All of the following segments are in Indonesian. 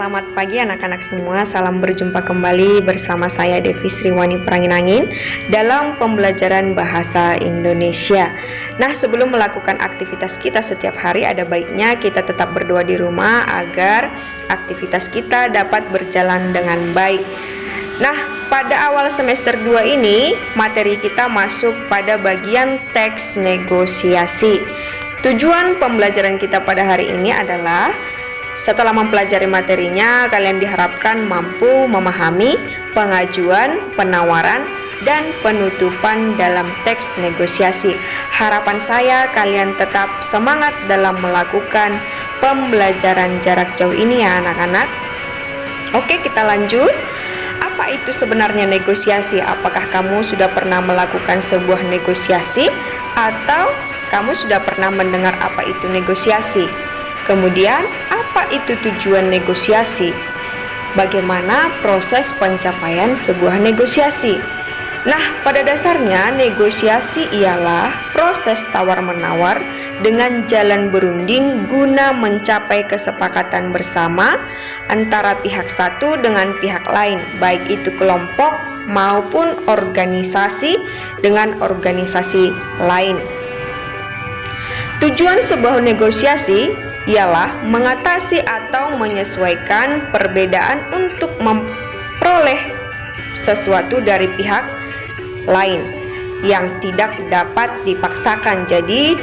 Selamat pagi anak-anak semua, salam berjumpa kembali bersama saya Devi Sriwani Peranginangin dalam pembelajaran bahasa Indonesia. Nah, sebelum melakukan aktivitas kita setiap hari, ada baiknya kita tetap berdoa di rumah agar aktivitas kita dapat berjalan dengan baik. Nah, pada awal semester 2 ini, materi kita masuk pada bagian teks negosiasi. Tujuan pembelajaran kita pada hari ini adalah setelah mempelajari materinya, kalian diharapkan mampu memahami pengajuan, penawaran, dan penutupan dalam teks negosiasi. Harapan saya kalian tetap semangat dalam melakukan pembelajaran jarak jauh ini ya anak-anak. Oke, kita lanjut. Apa itu sebenarnya negosiasi? Apakah kamu sudah pernah melakukan sebuah negosiasi atau kamu sudah pernah mendengar apa itu negosiasi? Kemudian, apa itu tujuan negosiasi? Bagaimana proses pencapaian sebuah negosiasi? Nah, pada dasarnya negosiasi ialah proses tawar-menawar dengan jalan berunding guna mencapai kesepakatan bersama antara pihak satu dengan pihak lain, baik itu kelompok maupun organisasi dengan organisasi lain. Tujuan sebuah negosiasi ialah mengatasi atau menyesuaikan perbedaan untuk memperoleh sesuatu dari pihak lain yang tidak dapat dipaksakan. Jadi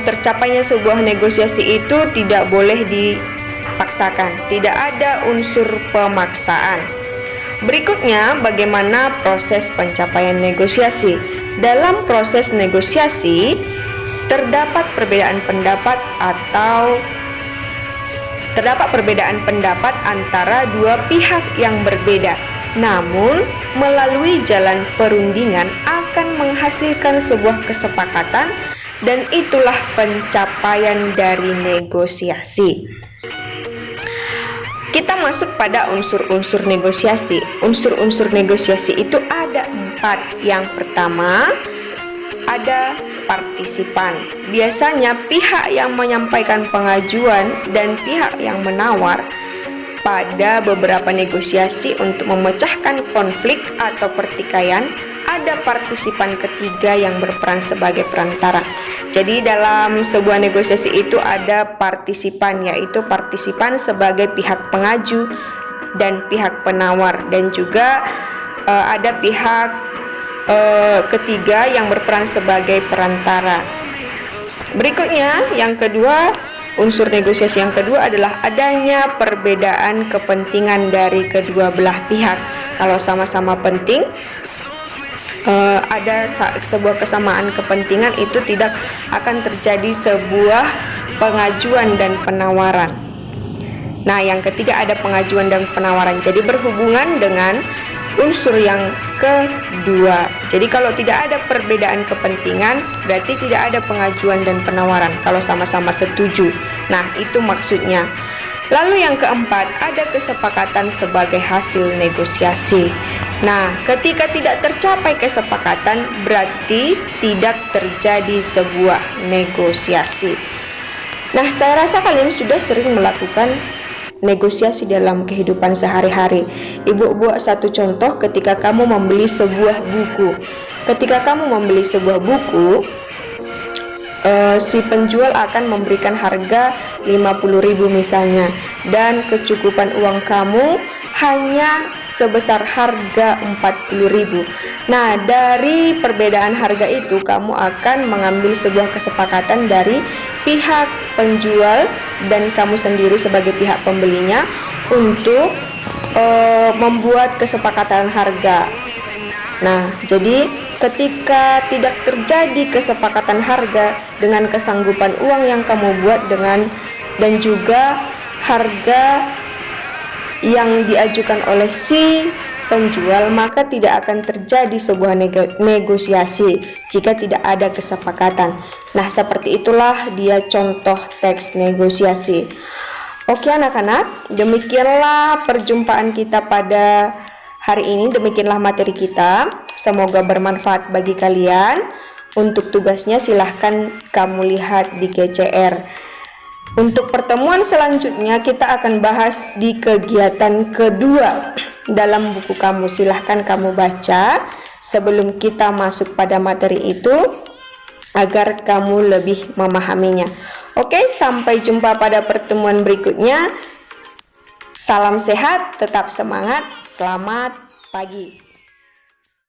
tercapainya sebuah negosiasi itu tidak boleh dipaksakan, tidak ada unsur pemaksaan. Berikutnya, bagaimana proses pencapaian negosiasi? Dalam proses negosiasi terdapat perbedaan pendapat antara dua pihak yang berbeda. Namun, melalui jalan perundingan akan menghasilkan sebuah kesepakatan dan itulah pencapaian dari negosiasi. Kita masuk pada unsur-unsur negosiasi. Unsur-unsur negosiasi itu ada 4. Yang pertama, ada partisipan. Biasanya pihak yang menyampaikan pengajuan dan pihak yang menawar pada beberapa negosiasi untuk memecahkan konflik atau pertikaian. Ada partisipan ketiga yang berperan sebagai perantara. Jadi dalam sebuah negosiasi itu ada partisipan, yaitu partisipan sebagai pihak pengaju dan pihak penawar, dan juga ada pihak ketiga yang berperan sebagai perantara. Berikutnya, yang kedua, unsur negosiasi yang kedua adalah adanya perbedaan kepentingan dari kedua belah pihak. Kalau sama-sama penting, ada sebuah kesamaan kepentingan, itu tidak akan terjadi sebuah pengajuan dan penawaran. Nah, yang ketiga ada pengajuan dan penawaran. Jadi berhubungan dengan unsur yang kedua. Jadi kalau tidak ada perbedaan kepentingan, berarti tidak ada pengajuan dan penawaran kalau sama-sama setuju. Nah, itu maksudnya. Lalu yang keempat, ada kesepakatan sebagai hasil negosiasi. Nah, ketika tidak tercapai kesepakatan, berarti tidak terjadi sebuah negosiasi. Nah, saya rasa kalian sudah sering melakukan negosiasi dalam kehidupan sehari-hari. Ibu buat satu contoh ketika kamu membeli sebuah buku. Ketika kamu membeli sebuah buku, si penjual akan memberikan harga 50.000 misalnya, dan kecukupan uang kamu hanya sebesar harga 40.000. Nah, dari perbedaan harga itu kamu akan mengambil sebuah kesepakatan dari pihak penjual dan kamu sendiri sebagai pihak pembelinya untuk membuat kesepakatan harga. Nah, jadi ketika tidak terjadi kesepakatan harga dengan kesanggupan uang yang kamu buat dan juga harga yang diajukan oleh si penjual, maka tidak akan terjadi sebuah negosiasi jika tidak ada kesepakatan. Nah, seperti itulah dia contoh teks negosiasi. Oke anak-anak, demikianlah perjumpaan kita pada hari ini, demikianlah materi kita. Semoga bermanfaat bagi kalian. Untuk tugasnya silahkan kamu lihat di GCR. Untuk pertemuan selanjutnya kita akan bahas di kegiatan kedua dalam buku kamu. Silahkan kamu baca sebelum kita masuk pada materi itu agar kamu lebih memahaminya. Oke, sampai jumpa pada pertemuan berikutnya. Salam sehat, tetap semangat, selamat pagi.